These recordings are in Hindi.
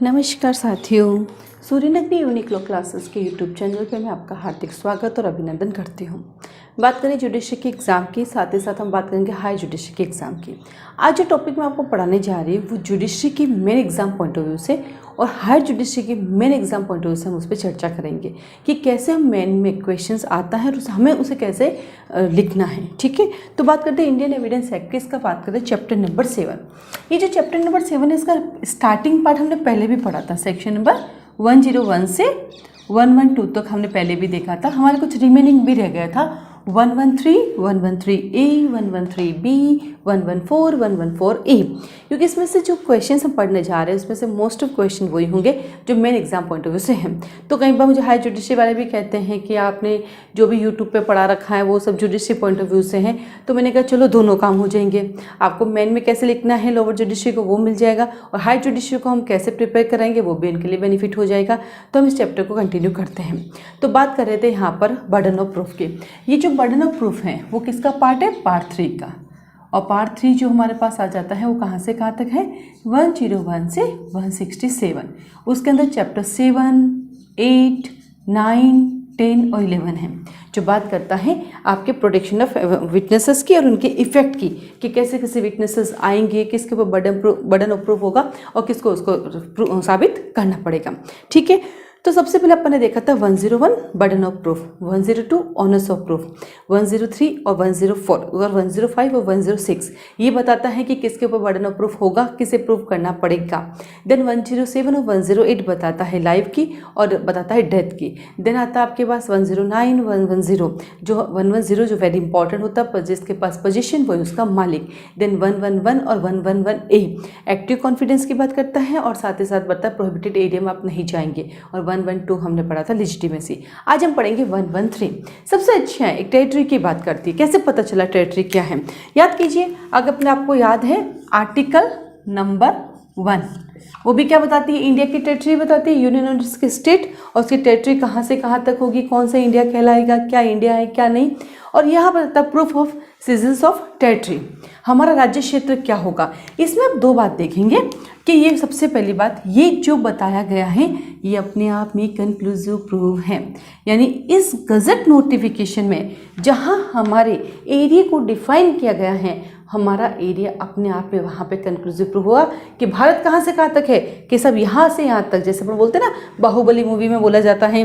नमस्कार साथियों, सूर्यनगरी यूनिक्लो क्लासेस के यूट्यूब चैनल पे मैं आपका हार्दिक स्वागत और अभिनंदन करती हूँ। बात करें जुडिशरी के एग्ज़ाम की, साथ ही साथ हम बात करेंगे हाई जुडिशरी के एग्ज़ाम की। आज जो टॉपिक मैं आपको पढ़ाने जा रही हूँ वो जुडिशरी की main exam point of view से और हाई जुडिशरी की main exam point of view से हम उस पर चर्चा करेंगे कि कैसे हम मेन में क्वेश्चंस आता है और हमें उसे कैसे लिखना है। ठीक है, तो बात करते हैं इंडियन एविडेंस एक्ट की। इसका बात करते हैं चैप्टर नंबर 7। ये जो चैप्टर नंबर 7 है इसका स्टार्टिंग पार्ट हमने पहले भी पढ़ा था। सेक्शन नंबर 101 से 112 तक हमने पहले भी देखा था। हमारे कुछ रिमेनिंग भी रह गया था 113, 113A, 113B, 114, 114A, क्योंकि इसमें से जो क्वेश्चंस हम पढ़ने जा रहे हैं उसमें से मोस्ट ऑफ क्वेश्चन वही होंगे जो main exam point of view से हैं। तो कई बार मुझे हाई जुडिशरी वाले भी कहते हैं कि आपने जो भी यूट्यूब पे पढ़ा रखा है वो सब जुडिशरी पॉइंट ऑफ व्यू से हैं, तो मैंने कहा चलो दोनों काम हो जाएंगे। आपको मेन में कैसे लिखना है लोअर जुडिशरी को वो मिल जाएगा और हाई जुडिशरी को हम कैसे प्रिपेयर कराएंगे वो भी इनके लिए बेनिफिट हो जाएगा। तो हम इस चैप्टर को कंटिन्यू करते हैं। तो बात कर रहे थे यहाँ पर बर्डन ऑफ प्रूफ की। ये जो बर्डन ऑफ प्रूफ है वो किसका पार्ट है? पार्ट 3 का। और पार्ट 3 जो हमारे पास आ जाता है वो कहाँ से कहाँ तक है? 101 से 167। उसके अंदर चैप्टर 7, 8, 9, 10 और 11 है, जो बात करता है आपके प्रोटेक्शन ऑफ विटनेसेस की और उनके इफेक्ट की, कि कैसे कैसे विटनेसेस आएंगे, किसके ऊपर बर्डन ऑफ प्रूफ होगा और किसको उसको साबित करना पड़ेगा। ठीक है, तो सबसे पहले अपन ने देखा था 101 burden of proof, 102 honours of proof, 103 और 104 और 105 और 106 ये बताता है कि किसके ऊपर बर्डन ऑफ प्रूफ होगा, किसे प्रूफ करना पड़ेगा। देन 107 और 108 बताता है लाइफ की और बताता है डेथ की। देन आता है आपके पास 109, 110 जो वेरी इंपॉर्टेंट होता है, जिसके पास पोजीशन वो है उसका मालिक। देन 111 और 111A एक्टिव कॉन्फिडेंस की बात करता है और साथ ही साथ बताता है प्रोहिबिटेड एरिया में आप नहीं जाएंगे। और 112 हमने पढ़ा था लेजिटिमेसी। आज हम पढ़ेंगे 113। सबसे अच्छा है एक टेरिटरी की बात करती है। कैसे पता चला टेरिटरी क्या है? याद कीजिए, अगर अपने आपको याद है आर्टिकल नंबर 1, वो भी क्या बताती है? इंडिया की टेरिटरी बताती है, यूनियन और उसके स्टेट, और उसकी टेरिटरी कहाँ से कहाँ तक होगी, कौन सा इंडिया कहलाएगा, क्या इंडिया है क्या नहीं। और यहाँ पर बताता है proof of seasons of territory, हमारा राज्य क्षेत्र क्या होगा। इसमें आप दो बात देखेंगे कि ये सबसे पहली बात, ये जो बताया गया है ये अपने आप में कंक्लूसिव प्रूफ है। यानी इस गजट नोटिफिकेशन में जहाँ हमारे एरिया को डिफाइन किया गया है, हमारा एरिया अपने आप में वहाँ पे कंक्लूसिव प्रूफ हुआ कि भारत कहाँ से कहाँ तक है, कि सब यहाँ से यहाँ तक। जैसे अपन बोलते हैं ना, बाहुबली मूवी में बोला जाता है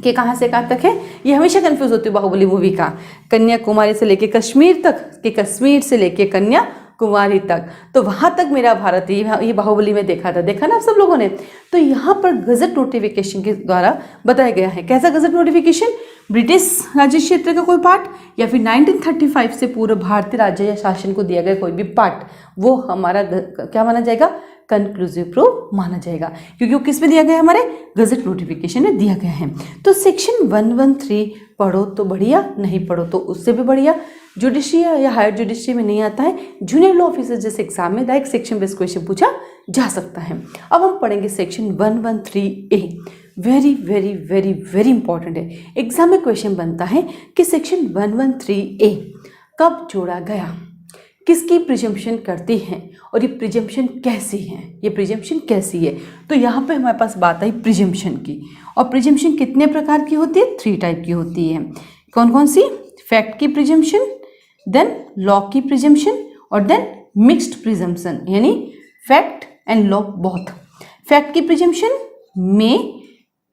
कि कहाँ से कहाँ तक है। ये हमेशा कंफ्यूज होती है बाहुबली मूवी का, कन्याकुमारी से लेके कश्मीर तक, कि कश्मीर से लेके कन्याकुमारी तक, तो वहाँ तक मेरा भारत है। ये बाहुबली में देखा ना आप सब लोगों ने। तो यहाँ पर गजट नोटिफिकेशन के द्वारा बताया गया है। कैसा गजट नोटिफिकेशन? ब्रिटिश राज्य क्षेत्र का कोई पार्ट या फिर 1935 से पूर्व भारतीय राज्य या शासन को दिया गया कोई भी पार्ट, वो हमारा क्या माना जाएगा? कंक्लूसिव प्रूफ माना जाएगा, क्योंकि वो किस में दिया गया है? हमारे गजट नोटिफिकेशन में दिया गया है। तो सेक्शन 113 पढ़ो तो बढ़िया, नहीं पढ़ो तो उससे भी बढ़िया। जुडिशरी या हायर जुडिशरी में नहीं आता है, जूनियर लॉ ऑफिसर जैसे एग्जाम में डायरेक्ट सेक्शन बेस्ड क्वेश्चन पूछा जा सकता है। अब हम पढ़ेंगे section 113A। Very very very very important है, एग्जाम में क्वेश्चन बनता है कि सेक्शन 113A कब जोड़ा गया, किसकी प्रिजम्पशन करती है और ये प्रिजम्पशन कैसी है, ये प्रिजम्पशन कैसी है। तो यहाँ पे हमारे पास बात आई प्रिजम्पशन की। और प्रिजम्पशन कितने प्रकार की होती है? 3 टाइप की होती है। कौन कौन सी? फैक्ट की प्रिजम्पशन, देन लॉ की प्रिजम्पशन और देन मिक्स्ड प्रिजम्पशन, यानी fact and law both. Fact की प्रिजम्पशन में,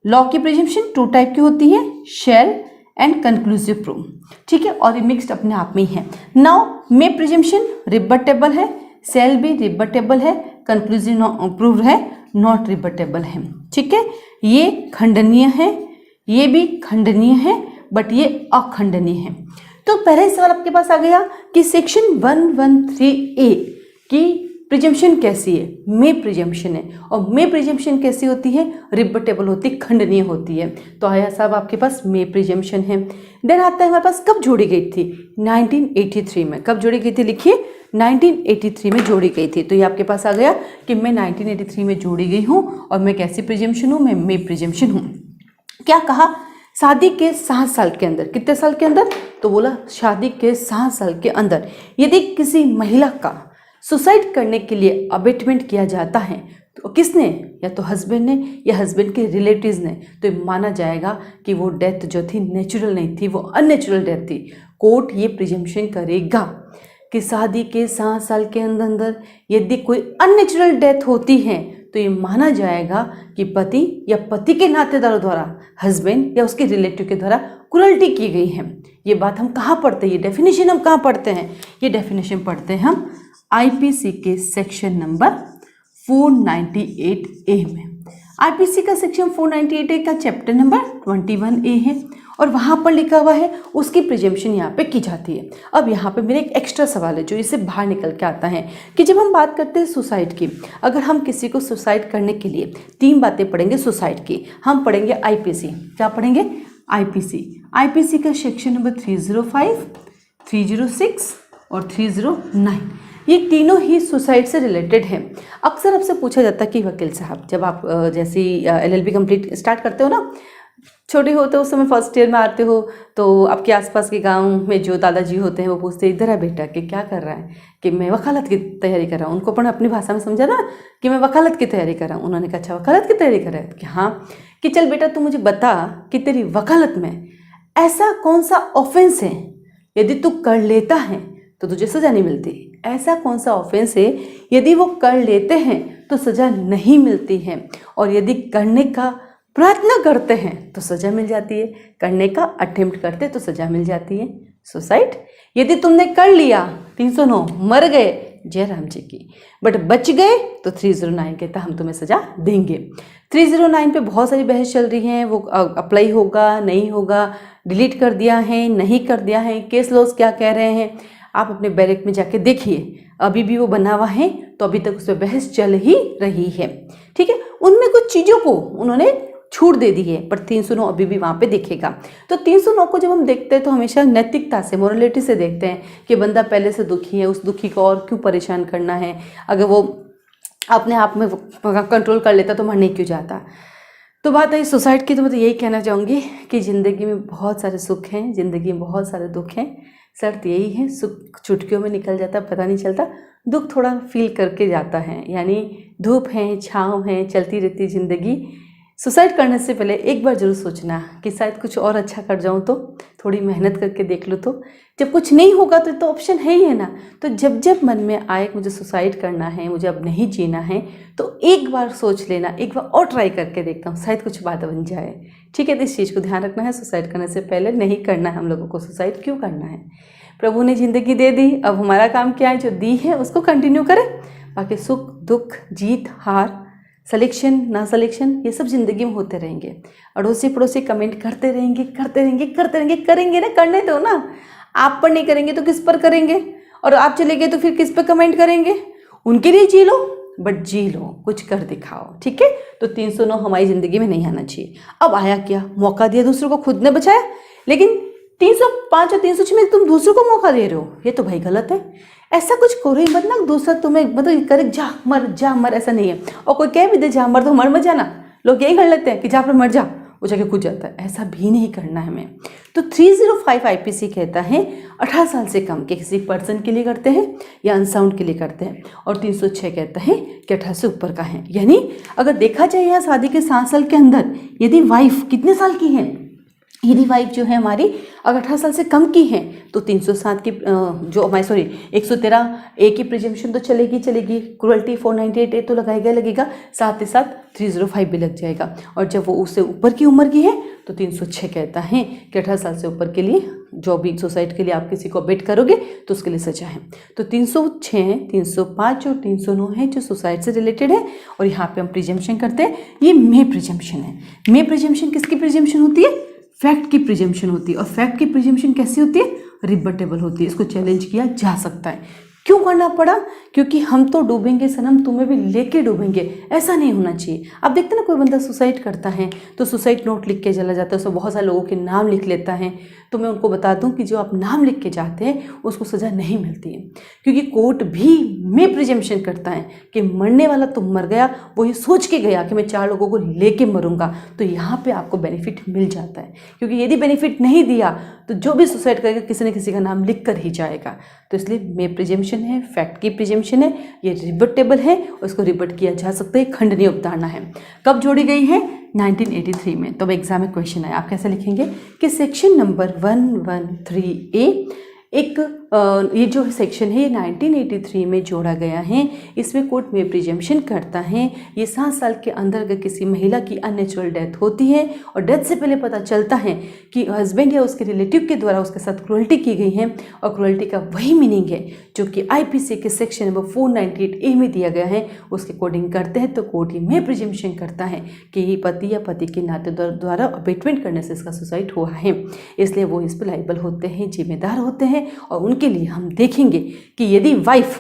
लॉ की प्रिजम्पशन 2 टाइप की होती है, शैल एंड कंक्लूसिव प्रूफ। ठीक है, और ये मिक्स्ड अपने आप में ही है। नाउ मे प्रिजम्पशन रिबटेबल है, सेल भी रिबटेबल है, कंक्लूसिव प्रूफ है, नॉट रिबटेबल है। ठीक है, ये खंडनीय है, ये भी खंडनीय है, बट ये अखंडनीय है। तो पहला ही सवाल आपके पास आ गया कि सेक्शन 113A की प्रिजम्पशन कैसी है? मे प्रिजम्पशन है। और मे प्रिजम्पशन कैसी होती है? रिबटेबल होती, खंडनीय होती है। तो आया साहब आपके पास मे प्रिजम्पशन है। देन आता है हमारे पास कब जोड़ी गई थी? 1983 में। कब जोड़ी गई थी? लिखिए, 1983 में जोड़ी गई थी। तो ये आपके पास आ गया कि मैं 1983 में जोड़ी गई हूँ और मैं कैसी प्रिजम्पशन हूँ? मैं मे प्रिजम्पशन हूँ। क्या कहा? शादी के 7 साल के अंदर, कितने साल के अंदर? तो बोला शादी के 7 साल के अंदर यदि किसी महिला का सुसाइड करने के लिए अबेटमेंट किया जाता है तो किसने, या तो हस्बैंड ने या हस्बैंड के रिलेटिव्स ने, तो ये माना जाएगा कि वो डेथ जो थी नेचुरल नहीं थी, वो अननेचुरल डेथ थी। कोर्ट ये प्रिजम्पशन करेगा कि शादी के 7 साल के अंदर अंदर यदि कोई अननेचुरल डेथ होती है तो ये माना जाएगा कि पति या पति के नातेदारों द्वारा, हस्बैंड या उसके रिलेटिव के द्वारा क्रूरल्टी की गई है। ये बात हम कहाँ पढ़ते हैं, ये डेफिनेशन हम कहाँ पढ़ते हैं, ये डेफिनेशन पढ़ते हैं हम आईपीसी के सेक्शन नंबर 498A में। आईपीसी का सेक्शन 498A का चैप्टर नंबर 21A है और वहाँ पर लिखा हुआ है उसकी प्रिजम्पशन यहाँ पे की जाती है। अब यहाँ पे मेरा एक एक्स्ट्रा सवाल है जो इससे बाहर निकल के आता है कि जब हम बात करते हैं सुसाइड की, अगर हम किसी को सुसाइड करने के लिए 3 बातें पढ़ेंगे सुसाइड की, हम पढ़ेंगे आईपीसी। क्या पढ़ेंगे? आईपीसी का सेक्शन नंबर 305, 306 और 309, ये तीनों ही सुसाइड से रिलेटेड हैं। अक्सर आपसे पूछा जाता है कि वकील साहब, जब आप जैसे LLB कंप्लीट स्टार्ट करते हो ना, छोटे होते हो उस समय फर्स्ट ईयर में आते हो, तो आपके आसपास के गांव में जो दादाजी होते हैं वो पूछते हैं इधर है बेटा कि क्या कर रहा है, कि मैं वकालत की तैयारी कर रहा हूँ। उनको अपन अपनी भाषा में समझा ना कि मैं वकालत की तैयारी कर रहा हूँ। उन्होंने कहा अच्छा वकालत की तैयारी कर रहा है, कि हाँ, कि चल बेटा तू मुझे बता कि तेरी वकालत में ऐसा कौन सा ऑफेंस है यदि तू कर लेता है तो तुझे सज़ा नहीं मिलती, ऐसा कौन सा ऑफेंस है यदि वो कर लेते हैं तो सज़ा नहीं मिलती है, और यदि करने का प्रयत्न करते हैं तो सज़ा मिल जाती है, करने का अटेम्प्ट करते तो सज़ा मिल जाती है। सुसाइड यदि तुमने कर लिया 309 मर गए जय राम जी की, बट बच गए तो 309 कहता हम तुम्हें सज़ा देंगे। 309 पे बहुत सारी बहस चल रही है, वो अप्लाई होगा नहीं होगा, डिलीट कर दिया है नहीं कर दिया है, केस लॉज क्या कह रहे हैं, आप अपने बैरक में जाके देखिए, अभी भी वो बना हुआ है, तो अभी तक उस पर बहस चल ही रही है। ठीक है, उनमें कुछ चीज़ों को उन्होंने छूट दे दी है, पर 309 अभी भी वहाँ पे दिखेगा। तो 309 को जब हम देखते हैं तो हमेशा नैतिकता से, मोरलिटी से देखते हैं कि बंदा पहले से दुखी है, उस दुखी को और क्यों परेशान करना है, अगर वो अपने आप में कंट्रोल कर लेता तो मरने क्यों जाता। तो बात है सुसाइड की, तो मैं तो यही कहना चाहूँगी कि ज़िंदगी में बहुत सारे सुख हैं, ज़िंदगी में बहुत सारे दुख हैं, शर्त यही है सुख चुटकियों में निकल जाता पता नहीं चलता, दुख थोड़ा फील करके जाता है, यानी धूप है छाँव है, चलती रहती ज़िंदगी। सुसाइड करने से पहले एक बार जरूर सोचना कि शायद कुछ और अच्छा कर जाऊं, तो थोड़ी मेहनत करके देख लो, तो जब कुछ नहीं होगा तो ऑप्शन है ही है ना। तो जब जब मन में आए मुझे सुसाइड करना है, मुझे अब नहीं जीना है, तो एक बार सोच लेना, एक बार और ट्राई करके देखता हूँ, शायद कुछ बात बन जाए। ठीक है, तो इस चीज़ को ध्यान रखना है, सुसाइड करने से पहले नहीं करना है हम लोगों को। सुसाइड क्यों करना है? प्रभु ने ज़िंदगी दे दी, अब हमारा काम क्या है, जो दी है उसको कंटिन्यू करें, बाकी सुख दुख जीत हार सिलेक्शन ना सिलेक्शन ये सब ज़िंदगी में होते रहेंगे। अड़ोसी पड़ोसी कमेंट करते रहेंगे करते रहेंगे करते रहेंगे, करेंगे ना, करने दो ना, आप पर नहीं करेंगे तो किस पर करेंगे, और आप चले गए तो फिर किस पर कमेंट करेंगे। उनके लिए जी लो, बट जी लो, कुछ कर दिखाओ। ठीक है, तो 309 हमारी ज़िंदगी में नहीं आना चाहिए। अब आया क्या, मौका दिया दूसरों को, खुद ने बचाया, लेकिन 305 और 306 में तुम दूसरों को मौका दे रहे हो, ये तो भाई गलत है। ऐसा कुछ करो ही मत ना, दूसरा तुम्हें मतलब करे जा मर, ऐसा नहीं है। और कोई कह भी दे जा मर तो मर जाना, लोग यही कर लेते हैं कि जा पर मर जा, वो जाके कूद जाता है, ऐसा भी नहीं करना है हमें। तो 305 आईपीसी कहता है 18 साल से कम के किसी पर्सन के लिए करते हैं या अनसाउंड के लिए करते हैं, और 306 कहता है कि 18 से ऊपर का है। यानी अगर देखा जाए यहाँ शादी के 7 साल के अंदर यदि वाइफ कितने साल की है, यदि वाइफ जो है हमारी अगर 18 साल से कम की है तो 307 की जो हमारी 113A की प्रिजम्पशन तो चलेगी, क्रूरल्टी 498A तो लगेगा, साथ ही साथ 305 भी लग जाएगा। और जब वो उससे ऊपर की उम्र की है तो 306 कहता है कि 18 साल से ऊपर के लिए जो भी सुसाइड के लिए आप किसी को अबेट करोगे तो उसके लिए सजा है। तो 306, 305 और 309 है जो सुसाइड से रिलेटेड है, और यहाँ पे हम प्रिजम्पशन करते हैं, ये मे प्रिजम्पशन है। मे प्रिजम्पशन किसकी प्रिजम्पशन होती है? फैक्ट की प्रिजम्पशन होती है। और फैक्ट की प्रिजम्पशन कैसी होती है? रिबटेबल होती है, इसको चैलेंज किया जा सकता है। क्यों करना पड़ा? क्योंकि हम तो डूबेंगे सनम, तुम्हें भी लेके डूबेंगे, ऐसा नहीं होना चाहिए। अब देखते ना कोई बंदा सुसाइड करता है तो सुसाइड नोट लिख के चला जाता है, उसमें बहुत सारे लोगों के नाम लिख लेता है। तो मैं उनको बता दूं कि जो आप नाम लिख के जाते हैं उसको सज़ा नहीं मिलती है, क्योंकि कोर्ट भी में प्रिजम्पशन करता है कि मरने वाला तो मर गया, वो ये सोच के गया कि मैं 4 लोगों को लेके मरूंगा, तो यहाँ पे आपको बेनिफिट मिल जाता है। क्योंकि यदि बेनिफिट नहीं दिया तो जो भी सुसाइड करेगा किसी न किसी का नाम लिख कर ही जाएगा। तो इसलिए मे प्रिजम्पशन प्रिजम्पशन है, फैक्ट की प्रिजम्पशन है, ये रिबटेबल है और इसको रिबट किया जा सकता है, खंडनीय अवधारणा है। कब जोड़ी गई है? 1983 में। तो अब एग्जाम में क्वेश्चन है, आप कैसे लिखेंगे कि सेक्शन नंबर 113A एक ये जो सेक्शन है ये 1983 में जोड़ा गया है। इसमें कोर्ट में प्रिजम्पशन करता है ये 7 साल के अंदर अगर किसी महिला की अननेचुरल डेथ होती है और डेथ से पहले पता चलता है कि हस्बैंड या उसके रिलेटिव के द्वारा उसके साथ क्रूअल्टी की गई है और क्रूअल्टी का वही मीनिंग है जो कि आईपीसी के सेक्शन नंबर 498A में दिया गया है, उसके अकॉर्डिंग करते हैं तो कोर्ट ये में प्रिजम्पशन करता है कि ये पति या पति के नाते द्वारा अबेटमेंट करने से इसका सुसाइड हुआ है, इसलिए वो इस पर लाइबल होते हैं, जिम्मेदार होते हैं। और उनके लिए हम देखेंगे कि यदि वाइफ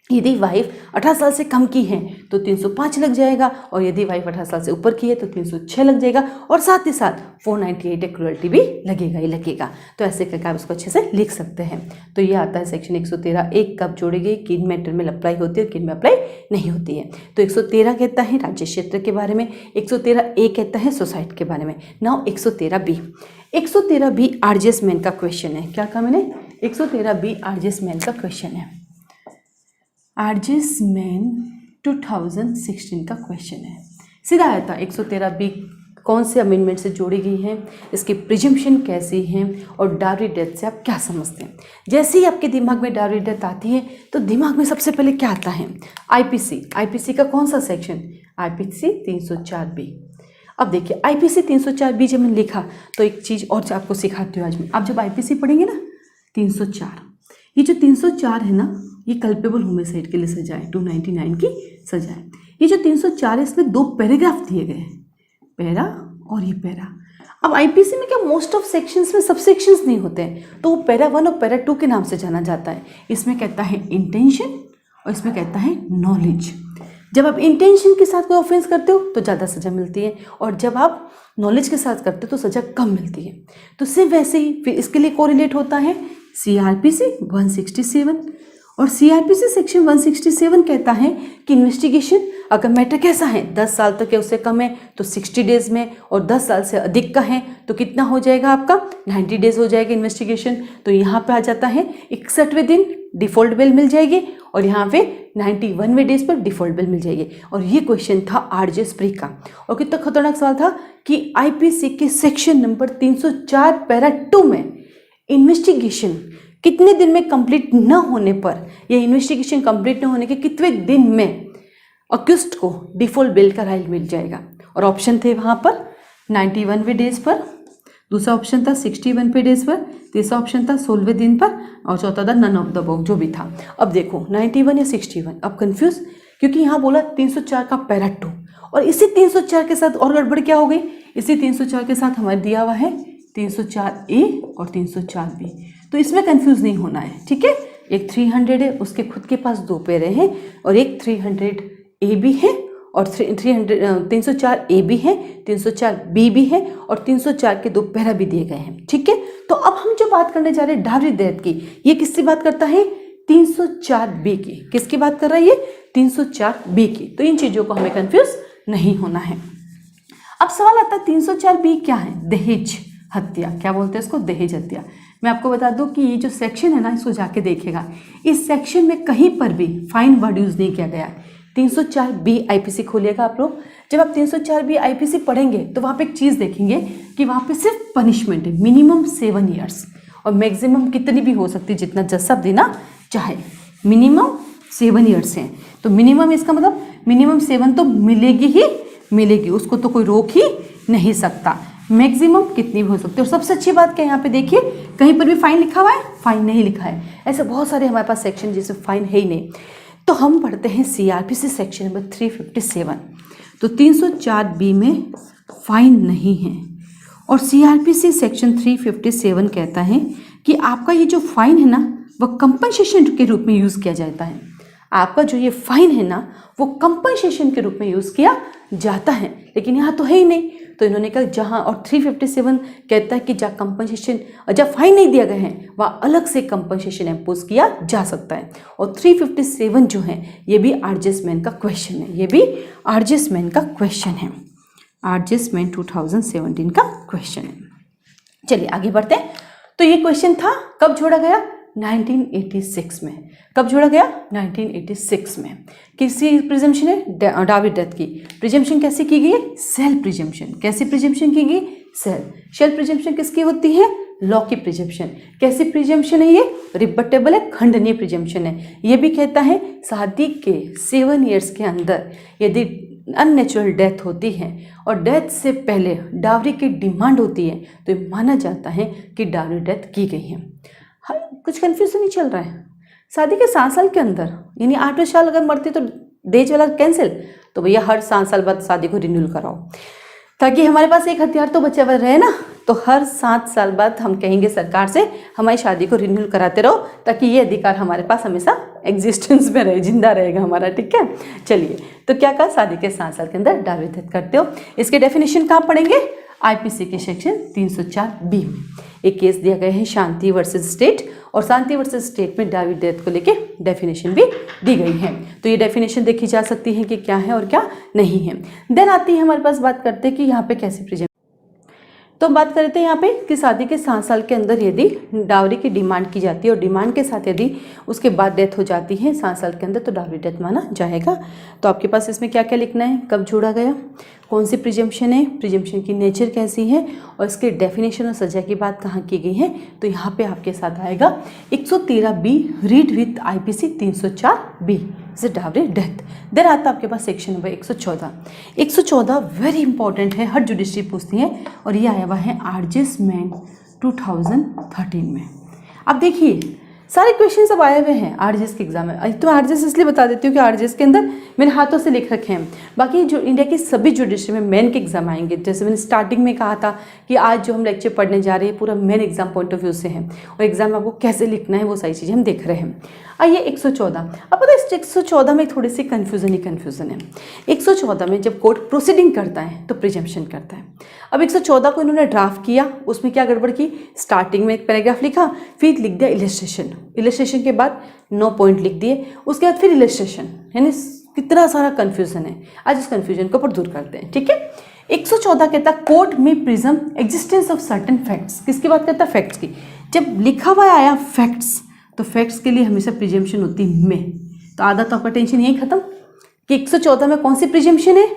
18 साल से कम की है तो 305 लग जाएगा और यदि वाइफ 18 साल से ऊपर की है तो 306 लग जाएगा और साथ ही साथ 498 क्रूअल्टी भी लगेगा ही लगेगा। तो ऐसे करके आप इसको अच्छे से लिख सकते हैं। तो ये आता है सेक्शन 113 कब जोड़ी गई, किन मैटर में अप्लाई होती है और किन में अप्लाई नहीं होती है। तो 113 कहता है राज्य क्षेत्र के बारे में, 113A कहता है सोसाइटी के बारे में। नाउ 113B आरजेएस मैन का क्वेश्चन है। क्या कहा मैंने? 113B आरजेएस मैन का क्वेश्चन है। आरजेएस मैन 2016 का क्वेश्चन है। सीधा आया था 113B कौन से अमेंडमेंट से जोड़ी गई है, इसकी प्रिजम्पशन कैसी है और डाउरी डेथ से आप क्या समझते हैं। जैसे ही आपके दिमाग में डाउरी डेथ आती है तो दिमाग में सबसे पहले क्या आता है? आईपीसी का कौन सा सेक्शन? IPC 304B। अब देखिए आईपीसी 304B जब मैंने लिखा तो एक चीज़ और आपको सिखाती हूँ आज मैं। आप जब आईपीसी पढ़ेंगे ना 304, ये जो 304 है ना ये कल्पेबल होमिसाइड के लिए सजा है, 299 की सजा है। ये जो 304 है इसमें 2 पैराग्राफ दिए गए हैं, पैरा और ये पैरा। अब आईपीसी में क्या मोस्ट ऑफ सेक्शंस में सब सेक्शंस नहीं होते हैं तो वो पैरा 1 और पैरा 2 के नाम से जाना जाता है। इसमें कहता है इंटेंशन और इसमें कहता है नॉलेज। जब आप इंटेंशन के साथ कोई ऑफेंस करते हो तो ज़्यादा सज़ा मिलती है और जब आप नॉलेज के साथ करते हो तो सज़ा कम मिलती है। तो सिर्फ वैसे ही फिर इसके लिए कोरिलेट होता है सीआरपीसी 167 और सीआरपीसी सेक्शन 167 कहता है कि इन्वेस्टिगेशन अगर मैटर कैसा है 10 साल तक या उससे कम है तो 60 डेज में और 10 साल से अधिक का है तो कितना हो जाएगा आपका 90 डेज हो जाएगा इन्वेस्टिगेशन। तो यहाँ पे आ जाता है 61वें दिन डिफ़ॉल्ट बेल मिल जाएगी और यहाँ पे 91वें डेज पर डिफ़ॉल्ट बेल मिल जाएगी। और ये क्वेश्चन था आरजेएस प्री का और कितना खतरनाक सवाल था कि आईपीसी के सेक्शन नंबर 304 पैरा 2 में इन्वेस्टिगेशन कितने दिन में कंप्लीट न होने पर या इन्वेस्टिगेशन कंप्लीट न होने के कितने दिन में अक्यूज्ड को डिफ़ॉल्ट बेल का राइट मिल जाएगा। और ऑप्शन थे वहाँ पर 91वें डेज पर, दूसरा ऑप्शन था 61वें डेज पर, तीसरा ऑप्शन था 16वें दिन पर और चौथा था नन ऑफ द अबव जो भी था। अब देखो 91 या 61, अब कंफ्यूज क्योंकि यहाँ बोला 304 का पैरा 2 और इसी 304 के साथ और गड़बड़ क्या हो गई, इसी 304 के साथ हमारे दिया हुआ है 304A और 304B। तो इसमें कंफ्यूज नहीं होना है, ठीक है। एक 300 है उसके खुद के पास 2 पैरे हैं और एक 300A भी है और 304A भी है, 304B भी है और 304 के 2 पैरा भी दिए गए हैं, ठीक है। तो अब हम जो बात करने जा रहे हैं डाउरी डेथ की, ये किससे बात करता है? 304B की। किसकी बात कर रहा है ये? 304B की। तो इन चीज़ों को हमें कंफ्यूज नहीं होना है। अब सवाल आता है 304B क्या है? दहेज हत्या। क्या बोलते हैं इसको? दहेज हत्या। मैं आपको बता दूं कि ये जो सेक्शन है ना इसको जाके देखिएगा, इस सेक्शन में कहीं पर भी फाइन वर्ड यूज़ नहीं किया गया है। 304B आईपीसी खोलिएगा आप लोग, जब आप 304B आईपीसी पढ़ेंगे तो वहाँ पे एक चीज़ देखेंगे कि वहाँ पे सिर्फ पनिशमेंट है, मिनिमम 7 ईयर्स और मैक्सिमम कितनी भी हो सकती है जितना जज साहब देना चाहे। मिनिमम 7 ईयर्स हैं तो मिनिमम इसका मतलब मिनिमम 7 तो मिलेगी ही मिलेगी, उसको तो कोई रोक ही नहीं सकता। मैक्सिमम कितनी भी हो सकती है। और सबसे अच्छी बात क्या है यहाँ पे देखिए कहीं पर भी फाइन लिखा हुआ है? फाइन नहीं लिखा है। ऐसे बहुत सारे हमारे पास सेक्शन जिसमें फाइन है ही नहीं। तो हम पढ़ते हैं सीआरपीसी सेक्शन नंबर 357। तो 304B में फाइन नहीं है और सीआरपीसी सेक्शन 357 कहता है कि आपका ये जो फाइन है ना वह कंपनसेशन के रूप में यूज़ किया जाता है। आपका जो ये फाइन है ना वो कंपनसेशन के रूप में यूज़ किया जाता है, लेकिन यहाँ तो है ही नहीं। तो इन्होंने कहा जहाँ, और 357 कहता है कि जहाँ कंपनसेशन जहाँ फाइन नहीं दिया गया है वहाँ अलग से कंपनसेशन इम्पोज किया जा सकता है। और 357 जो है ये भी आरजेएस मैन का क्वेश्चन है, ये भी आरजेएस मैन का क्वेश्चन है, आरजेएस मैन 2017 का क्वेश्चन है। चलिए आगे बढ़ते हैं। तो ये क्वेश्चन था कब जोड़ा गया? 1986 में। कब जोड़ा गया? 1986 में। किसी प्रिजम्पशन है? डार्विन डेथ की। प्रिजम्पशन कैसे की गई है? Cell presumption. कैसी प्रिजम्पशन की गई? सेल प्रिजम्पशन किसकी होती है? लॉ की प्रिजम्पशन। कैसी प्रिजम्पशन है ये? रिबटेबल है, खंडनीय प्रिजम्पशन है। ये भी कहता है शादी के 7 ईयर्स के अंदर यदि अननेचुरल डेथ होती है और डेथ से पहले डावरी की डिमांड होती है तो ये माना जाता है कि डावरी डेथ की गई है। हाँ, कुछ कन्फ्यूजन नहीं चल रहा है। शादी के 7 साल के अंदर यानी 8वें साल अगर मरती तो दहेज वाला कैंसिल, तो भैया हर 7 साल बाद शादी को रिन्यूअल कराओ, ताकि हमारे पास एक हथियार तो बचा हुआ रहे ना। तो हर 7 साल बाद हम कहेंगे सरकार से हमारी शादी को रिन्यूअल कराते रहो, ताकि ये अधिकार हमारे पास हमेशा एग्जिस्टेंस में रहे, जिंदा रहेगा हमारा। ठीक है, चलिए, तो क्या कहा? शादी के 7 साल के अंदर डावरी डेथ करते हो। इसके डेफिनेशन कहाँ पढ़ेंगे? आईपीसी के सेक्शन 304B में एक केस दिया गया है शांति वर्सेस स्टेट, और शांति वर्सेस स्टेट में डावरी डेथ को लेके डेफिनेशन भी दी गई है। तो ये डेफिनेशन देखी जा सकती है कि क्या है और क्या नहीं है। देन आती है हमारे पास, बात करते हैं कि यहाँ पे कैसे प्रेजेंट। तो बात करते हैं यहाँ पे कि शादी के 7 साल के अंदर यदि डावरी की डिमांड की जाती है और डिमांड के साथ यदि उसके बाद डेथ हो जाती है 7 साल के अंदर, तो डावरी डेथ माना जाएगा। तो आपके पास इसमें क्या क्या लिखना है? कब जोड़ा गया, कौन सी प्रिजम्पशन है, प्रिजम्पशन की नेचर कैसी है, और इसके डेफिनेशन और सजा की बात कहाँ की गई है। तो यहाँ पे आपके साथ आएगा 113B read with IPC 304B is dowry death. Then आता आपके पास सेक्शन नंबर 114 वेरी इंपॉर्टेंट है, हर जुडिशरी पूछती है, और ये आया हुआ है आरजेसमेंट 2013 में। अब देखिए सारे क्वेश्चन अब आए हुए हैं आरजेएस के एग्जाम में। तो आरजेएस इसलिए बता देती हूँ कि आरजेएस के अंदर मैंने हाथों से लिख रखे हैं। बाकी जो इंडिया की सभी जुडिशरी में मेन के एग्जाम आएंगे। जैसे मैंने स्टार्टिंग में कहा था कि आज जो हम लेक्चर पढ़ने जा रहे हैं पूरा main exam point of view से है, और एग्जाम में आपको कैसे लिखना है वो सारी चीज़ें हम देख रहे हैं। आइए 114। अब पता है 114 में थोड़ी सी कन्फ्यूजन है। 114 में जब कोर्ट प्रोसीडिंग करता है तो प्रिजम्पशन करता है। अब 114 को इन्होंने ड्राफ्ट किया, उसमें क्या गड़बड़ की? स्टार्टिंग में एक पैराग्राफ लिखा, फिर लिख दिया इलस्ट्रेशन के बाद 9 पॉइंट लिख दिए, उसके बाद फिर इलस्ट्रेशन, यानी कितना सारा कन्फ्यूजन है। आज इस कन्फ्यूजन को दूर करते हैं। ठीक है, 114 कहता कोर्ट में prism existence of certain facts. किसकी बात करता है? फैक्ट्स की। जब लिखा हुआ आया फैक्ट्स, तो फैक्ट्स के लिए हमेशा प्रिजम्पशन होती है में। तो आधा तो आपका टेंशन यही खत्म कि 114 में कौन सी प्रिजम्पशन है?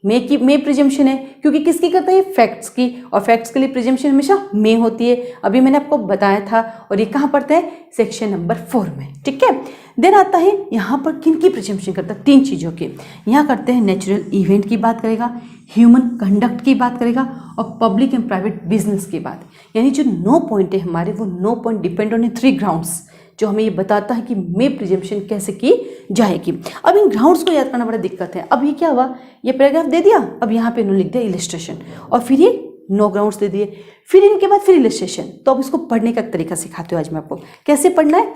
में प्रिजम्पशन है, क्योंकि किसकी करता है? फैक्ट्स की, और फैक्ट्स के लिए प्रिजम्पशन हमेशा में होती है। अभी मैंने आपको बताया था, और ये कहाँ पढ़ते हैं? सेक्शन नंबर 4 में। ठीक है, देन आता है यहाँ पर किन की प्रिजम्पशन करता है? 3 चीज़ों की। यहाँ करते हैं नेचुरल इवेंट की बात करेगा, ह्यूमन कंडक्ट की बात करेगा, और पब्लिक एंड प्राइवेट बिजनेस की बात। यानी जो 9 पॉइंट है हमारे, वो 9 पॉइंट डिपेंड ऑन 3 ग्राउंड्स, जो हमें ये बताता है कि में प्रिजम्पशन कैसे की जाएगी। अब इन ग्राउंड्स को याद करना बड़ा दिक्कत है। अब ये क्या हुआ? ये पैराग्राफ दे दिया, अब यहाँ पे इन्होंने लिख दिया इलस्ट्रेशन, और फिर ये 9 ग्राउंड्स दे दिए, फिर इनके बाद फिर इलस्ट्रेशन। तो अब इसको पढ़ने का तरीका सिखाते हो आज मैं आपको, कैसे पढ़ना है।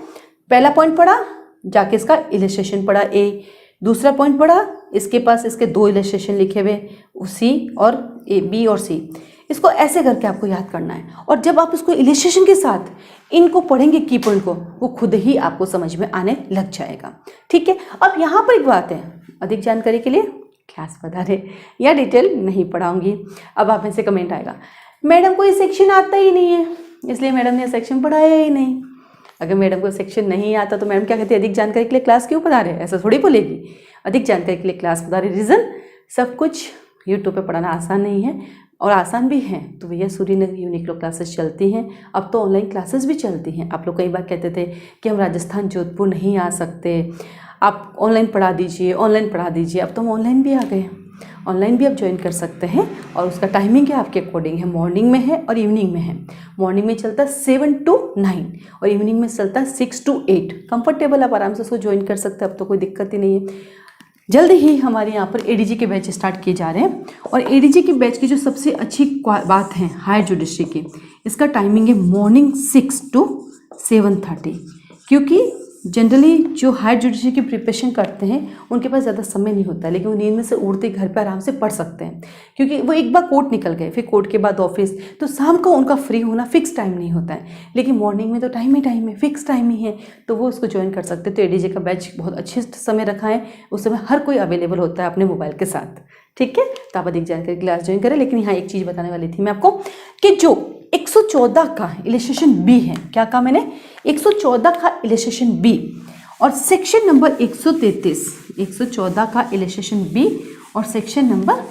पहला पॉइंट पढ़ा, जाके इसका इलस्ट्रेशन पढ़ा ए। दूसरा पॉइंट पढ़ा, इसके पास इसके 2 इलस्ट्रेशन लिखे हुए, सी और ए, बी और सी। इसको ऐसे करके आपको याद करना है, और जब आप इसको इलस्ट्रेशन के साथ इनको पढ़ेंगे की पॉइंट को, वो खुद ही आपको समझ में आने लग जाएगा। ठीक है, अब यहाँ पर एक बात है, अधिक जानकारी के लिए क्लास पधारे, या डिटेल नहीं पढ़ाऊंगी। अब आप में से कमेंट आएगा, मैडम को ये सेक्शन आता ही नहीं है, इसलिए मैडम ने सेक्शन पढ़ाया ही नहीं। अगर मैडम को सेक्शन नहीं आता तो मैडम क्या कहती है? अधिक जानकारी के लिए क्लास क्यों पढ़ा रहे? ऐसा थोड़ी बोलेगी। अधिक जानकारी के लिए क्लास पढ़ा रहे। रीज़न, सब कुछ यूट्यूब पे पढ़ाना आसान नहीं है, और आसान भी है। तो भैया सूर्यनगरी यूनिक लो क्लासेस चलती हैं, अब तो ऑनलाइन क्लासेस भी चलती हैं। आप लोग कई बार कहते थे कि हम राजस्थान जोधपुर नहीं आ सकते, आप ऑनलाइन पढ़ा दीजिए, ऑनलाइन पढ़ा दीजिए। अब तो हम ऑनलाइन भी आ गए, ऑनलाइन भी आप ज्वाइन कर सकते हैं, और उसका टाइमिंग है आपके अकॉर्डिंग है। मॉर्निंग में है और इवनिंग में है। मॉर्निंग में चलता है 7 to 9 और इवनिंग में चलता है 6 to 8। कंफर्टेबल, आप आराम से उसको ज्वाइन कर सकते हैं, अब तो कोई दिक्कत ही नहीं है। जल्द ही हमारे यहाँ पर एडीजी के बैच स्टार्ट किए जा रहे हैं, और एडीजी के बैच की जो सबसे अच्छी बात है हायर जुडिशरी की, इसका टाइमिंग है मॉर्निंग 6 to 7:30। क्योंकि जनरली जो हायर जुडिशरी की प्रिपरेशन करते हैं उनके पास ज़्यादा समय नहीं होता है, लेकिन वो नींद में से उठते घर पे आराम से पढ़ सकते हैं, क्योंकि वो एक बार कोर्ट निकल गए, फिर कोर्ट के बाद ऑफिस, तो शाम को उनका फ्री होना फिक्स टाइम नहीं होता है। लेकिन मॉर्निंग में तो टाइम है, फिक्स टाइम ही है, तो वो उसको ज्वाइन कर सकते हैं। तो एडीजे का बैच बहुत अच्छे समय रखा है, उस समय हर कोई अवेलेबल होता है अपने मोबाइल के साथ। ठीक है, तो आप अधिक जानकारी क्लास ज्वाइन करें। लेकिन यहाँ एक चीज़ बताने वाली थी मैं आपको कि जो 114 का इलस्ट्रेशन बी है। क्या कहा मैंने? 114 का इलस्ट्रेशन बी और सेक्शन नंबर 133, 114 का इलस्ट्रेशन बी और सेक्शन नंबर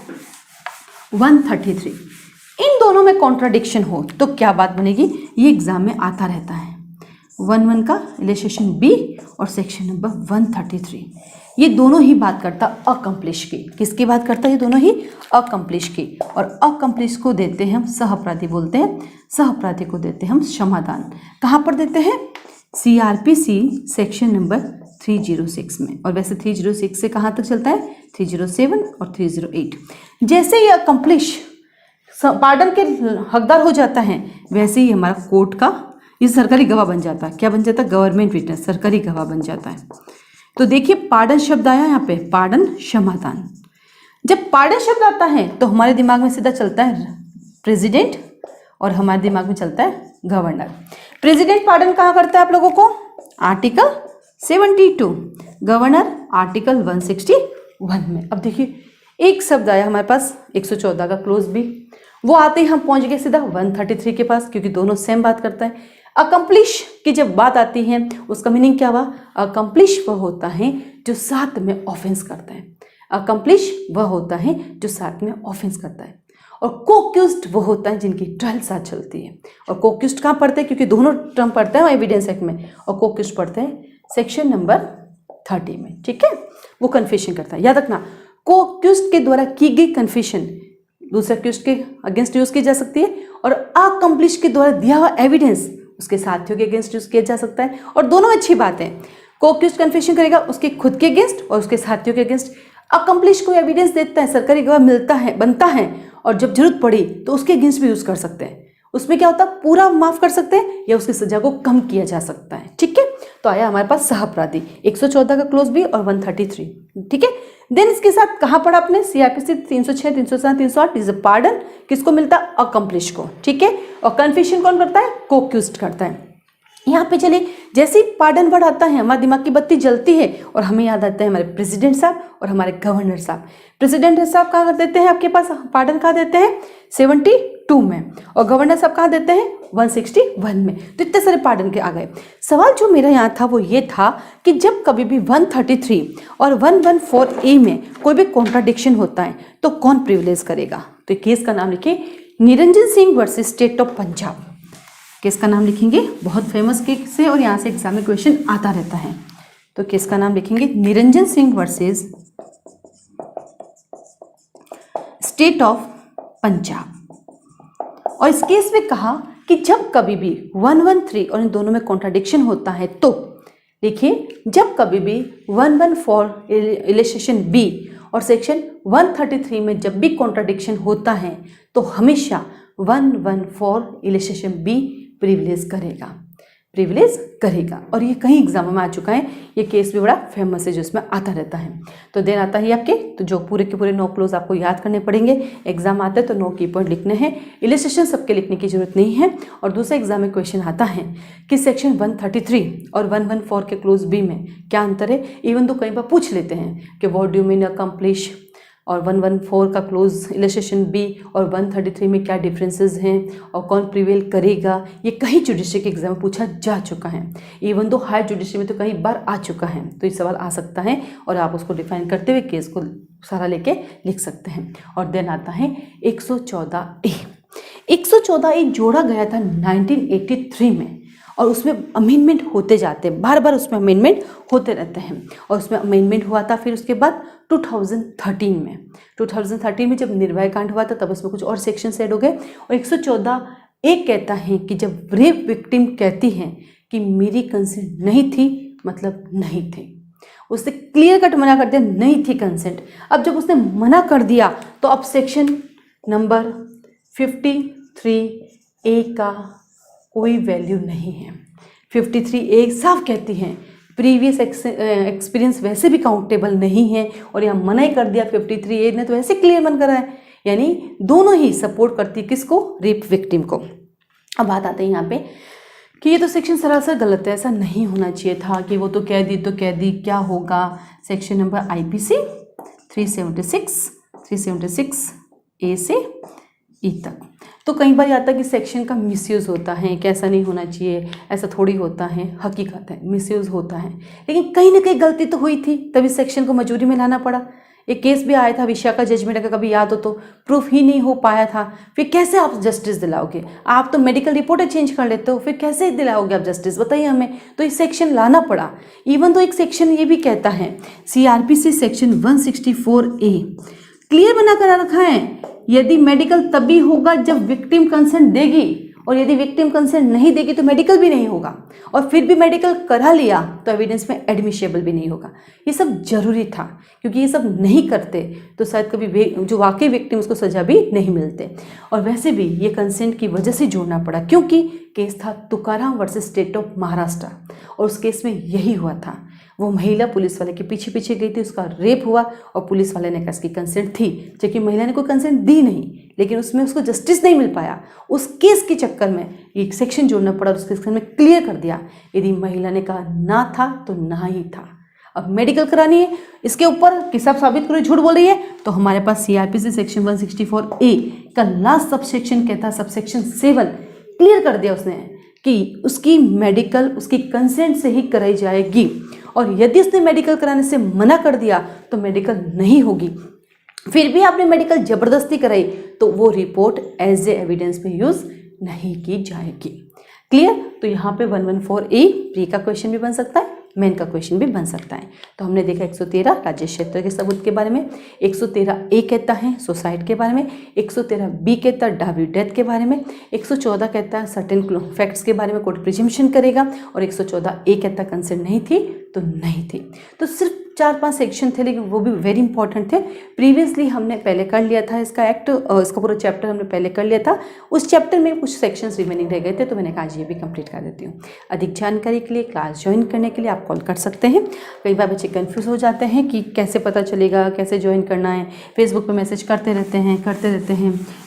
133, इन दोनों में कॉन्ट्राडिक्शन हो तो क्या बात बनेगी? ये एग्जाम में आता रहता है। 1 का इलस्ट्रेशन बी और सेक्शन नंबर 133, ये दोनों ही बात करता अकम्प्लिश की। किसकी बात करता है? ये दोनों ही अकम्प्लिश की। और अकम्प्लिश को देते हैं हम सहअपराधी बोलते हैं, सहअपराधी को देते हैं हम क्षमादान। कहाँ पर देते हैं? CRPC सेक्शन नंबर 306 में। और वैसे 306 से कहाँ तक चलता है? 307 और 308। जैसे ये अकम्प्लिश पार्डन के हकदार हो जाता है, वैसे ही हमारा कोर्ट का ये सरकारी गवाह बन जाता है। क्या बन जाता है? गवर्नमेंट विटनेस, सरकारी गवाह बन जाता है। तो देखिए पार्डन शब्द आया यहाँ पे, पार्डन क्षमादान। जब पार्डन शब्द आता है तो हमारे दिमाग में सीधा चलता है प्रेसिडेंट और हमारे दिमाग में चलता है गवर्नर। प्रेसिडेंट पार्डन कहाँ करता है आप लोगों को? आर्टिकल 72, गवर्नर आर्टिकल 161 में। अब देखिए एक शब्द आया हमारे पास 114 का क्लोज बी, वो आते ही हम पहुंच गए सीधा 133 के पास, क्योंकि दोनों सेम बात करता है। अकम्प्लिश की जब बात आती है उसका मीनिंग क्या हुआ? अकम्प्लिश वह होता है जो साथ में ऑफेंस करता है। अकम्प्लिश वह होता है जो साथ में ऑफेंस करता है। और कोक्यूज्ड वो होता है जिनकी ट्रायल साथ चलती है। और कोक्यूज्ड कहाँ पढ़ते हैं? क्योंकि दोनों टर्म पढ़ते हैं एविडेंस एक्ट में, और कोक्यूज्ड पढ़ते हैं सेक्शन नंबर 30 में। ठीक है, वो कन्फेशन करता है। याद रखना, कोक्यूज्ड के द्वारा की गई कन्फेशन दूसरे अक्यूज्ड के अगेंस्ट यूज की जा सकती है, और अकम्प्लिश के द्वारा दिया हुआ एविडेंस उसके साथियों के अगेंस्ट यूज किया जा सकता है। और दोनों अच्छी बात है। कोक्यूज्ड कन्फेशन करेगा उसके खुद के अगेंस्ट और उसके साथियों के अगेंस्ट। अकम्प्लिश को एविडेंस देता है, सरकारी गवाह मिलता है, बनता है, और जब जरूरत पड़ी तो उसके अगेंस्ट भी यूज कर सकते हैं। उसमें क्या होता है? पूरा माफ कर सकते हैं या उसकी सजा को कम किया जा सकता है। ठीक है, तो आया हमारे पास सहअपराधी 114 का क्लोज बी और 133। ठीक है, देन इसके साथ कहाँ पढ़ा आपने? CRPC 306, 307, 308 इज अ पार्डन किसको मिलता है? अकम्प्लिश को। ठीक है, और कन्फेशन कौन करता है? कोक्यूज्ड करता है। यहाँ पे चलिए, जैसे ही पार्डन वर्ड आता है हमारे दिमाग की बत्ती जलती है और हमें याद आता है हमारे प्रेसिडेंट साहब और हमारे गवर्नर साहब। प्रेसिडेंट साहब कहाँ कर देते हैं आपके पास? पार्डन कहाँ देते हैं? 72 में। और गवर्नर साहब कहाँ देते हैं? 161 में। तो इतने सारे पार्डन के आ गए। सवाल जो मेरा यहाँ था वो ये था कि जब कभी भी 133 और 114A में कोई भी कॉन्ट्राडिक्शन होता है तो कौन प्रिविलेज करेगा? तो केस का नाम लिखिए, Niranjan Singh versus state of Punjab. Case का नाम लिखेंगे, बहुत फेमस केस है और यहाँ से एग्जाम में क्वेश्चन आता रहता है। तो केस का नाम लिखेंगे Niranjan Singh versus state of Punjab. और इस केस में कहा कि जब कभी भी 113 और इन दोनों में कॉन्ट्राडिक्शन होता है तो देखिए, जब कभी भी 114 इलस्ट्रेशन बी और सेक्शन 133 में जब भी कॉन्ट्राडिक्शन होता है तो हमेशा 114 इलस्ट्रेशन बी प्रिविलेज करेगा। और ये कई एग्जामों में आ चुका है। ये केस भी बड़ा फेमस है जो इसमें आता रहता है। तो देन आता है आपके, तो जो पूरे के पूरे 9 क्लोज आपको याद करने पड़ेंगे। एग्जाम आते हैं तो 9 की पॉइंट लिखने हैं, इलस्ट्रेशन सबके लिखने की जरूरत नहीं है। और दूसरे एग्जाम में क्वेश्चन आता है कि सेक्शन 133 और 114 के क्लोज बी में क्या अंतर है। इवन तो कई बार पूछ लेते हैं कि what do you mean accomplish, और 114 का क्लोज इलस्ट्रेशन बी और 133 में क्या डिफरेंसेस हैं और कौन प्रिवेल करेगा। ये कई जुडिशरी के एग्जाम में पूछा जा चुका है। इवन तो हायर जुडिशरी में तो कई बार आ चुका है। तो ये सवाल आ सकता है और आप उसको डिफाइन करते हुए केस को सारा लेके लिख सकते हैं। और देन आता है 114A। 114A जोड़ा गया था 1983 में और उसमें अमेंडमेंट होते जाते हैं, बार बार उसमें अमेंडमेंट होते रहते हैं। और उसमें अमेंडमेंट हुआ था फिर उसके बाद 2013 में जब निर्भया कांड हुआ था तब उसमें कुछ और सेक्शन ऐड हो गए। और 114A कहता है कि जब रेप विक्टिम कहती हैं कि मेरी कंसेंट नहीं थी, मतलब नहीं थी, उसने क्लियर कट मना कर दिया, नहीं थी कंसेंट। अब जब उसने मना कर दिया तो अब सेक्शन नंबर 53A का कोई वैल्यू नहीं है। 53A साफ कहती हैं प्रीवियस एक्सपीरियंस वैसे भी काउंटेबल नहीं है, और यहाँ मना ही कर दिया 53A ने, तो ऐसे क्लियर मन करा है। यानी दोनों ही सपोर्ट करती है किसको? रेप विक्टिम को। अब बात आते हैं यहाँ पे कि ये तो सेक्शन सरासर गलत है, ऐसा नहीं होना चाहिए था कि वो तो कह दी तो कह दी, क्या होगा। सेक्शन नंबर IPC 376A से ई तक। तो कई बार आता है कि सेक्शन का मिसयूज़ होता है कि ऐसा नहीं होना चाहिए, ऐसा थोड़ी होता है, हकीकत है मिसयूज़ होता है, लेकिन कहीं ना कहीं गलती तो हुई थी तभी सेक्शन को मजूरी में लाना पड़ा। एक केस भी आया था विशाखा जजमेंट का, कभी याद हो तो, प्रूफ ही नहीं हो पाया था, फिर कैसे आप जस्टिस दिलाओगे? आप तो मेडिकल रिपोर्टें चेंज कर लेते हो, फिर कैसे दिलाओगे आप जस्टिस, बताइए हमें। तो इस सेक्शन लाना पड़ा। इवन तो एक सेक्शन ये भी कहता है, CRPC सेक्शन 164A क्लियर बना कर रखा है, यदि मेडिकल तभी होगा जब विक्टिम कंसेंट देगी, और यदि विक्टिम कंसेंट नहीं देगी तो मेडिकल भी नहीं होगा, और फिर भी मेडिकल करा लिया तो एविडेंस में एडमिशेबल भी नहीं होगा। ये सब जरूरी था, क्योंकि ये सब नहीं करते तो शायद कभी जो वाकई विक्टिम उसको सजा भी नहीं मिलते। और वैसे भी ये कंसेंट की वजह से जोड़ना पड़ा, क्योंकि केस था Tukaram versus state of Maharashtra, और उस केस में यही हुआ था। वो महिला पुलिस वाले के पीछे पीछे गई थी, उसका रेप हुआ और पुलिस वाले ने कहा इसकी कंसेंट थी, जबकि महिला ने कोई कंसेंट दी नहीं, लेकिन उसमें उसको जस्टिस नहीं मिल पाया। उस केस के चक्कर में एक सेक्शन जोड़ना पड़ा, उस सेक्शन में क्लियर कर दिया यदि महिला ने कहा ना था तो ना ही था। अब मेडिकल करानी है इसके ऊपर कि सब साबित करो झूठ बोल रही है, तो हमारे पास CRPC सेक्शन 164A का लास्ट सब सेक्शन कहता है, सब सेक्शन 7 क्लियर कर दिया उसने कि उसकी मेडिकल उसकी कंसेंट से ही कराई जाएगी, और यदि उसने मेडिकल कराने से मना कर दिया तो मेडिकल नहीं होगी। फिर भी आपने मेडिकल जबरदस्ती कराई तो वो रिपोर्ट एज ए एविडेंस में यूज नहीं की जाएगी। क्लियर? तो यहाँ पे 114A प्री का क्वेश्चन भी बन सकता है, मेन का क्वेश्चन भी बन सकता है। तो हमने देखा 113 राज्य क्षेत्र के सबूत के बारे में, 113A कहता है सुसाइड के बारे में, 113B कहता है डाबी डेथ के बारे में, 114 कहता है सर्टेन फैक्ट्स के बारे में कोर्ट प्रिजम्पशन करेगा, और 114A कहता है कंसेंट नहीं थी तो नहीं थी। तो सिर्फ 4-5 सेक्शन थे, लेकिन वो भी वेरी इंपॉर्टेंट थे। प्रीवियसली हमने पहले कर लिया था इसका एक्ट, इसका पूरा चैप्टर हमने पहले कर लिया था। उस चैप्टर में कुछ सेक्शंस रिमेनिंग रह गए थे, तो मैंने कहा आज ये भी कंप्लीट कर देती हूँ। अधिक जानकारी के लिए क्लास ज्वाइन करने के लिए आप कॉल कर सकते हैं। कई बार बच्चे कंफ्यूज हो जाते हैं कि कैसे पता चलेगा, कैसे ज्वाइन करना है, फेसबुक पे मैसेज करते रहते हैं,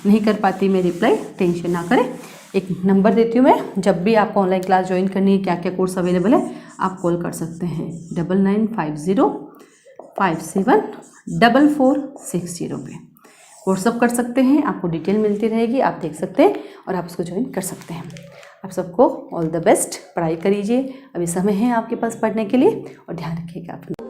नहीं कर पाती मैं रिप्लाई, टेंशन ना करें। एक नंबर देती हूँ मैं, जब भी आपको ऑनलाइन क्लास ज्वाइन करनी है, क्या क्या कोर्स अवेलेबल है, आप कॉल कर सकते हैं 9950574460 पे। व्हाट्सअप कर सकते हैं, आपको डिटेल मिलती रहेगी, आप देख सकते हैं और आप उसको ज्वाइन कर सकते हैं। आप सबको ऑल द बेस्ट, पढ़ाई करिए, अभी समय है आपके पास पढ़ने के लिए, और ध्यान रखिएगा अपना।